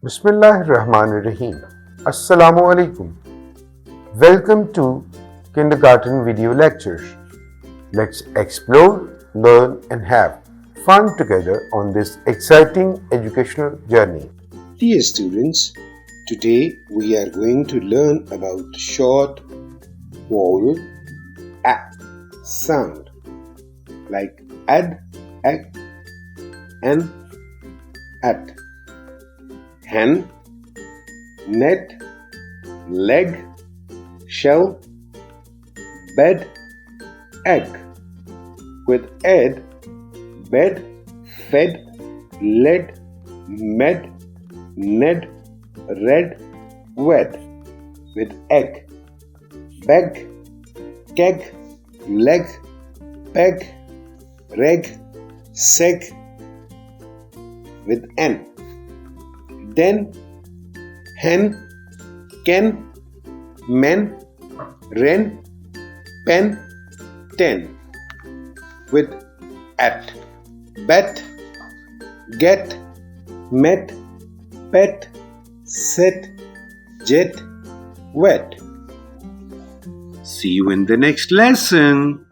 Bismillahirrahmanirrahim. Assalamu alaikum. Welcome to Kindergarten Video Lectures. Let's explore, learn, and have fun together on this exciting educational journey. Dear students, today we are going to learn about short vowel A sound like ad, ag, and at. Hen, net, leg, shell, bed, egg. With ed, bed, fed, led, med, ned, red, wed. With egg, beg, keg, leg, peg, reg, seg. With n, den, hen, ken, men, ren, pen, ten. With at, bet, get, met, pet, set, jet, wet. See you in the next lesson.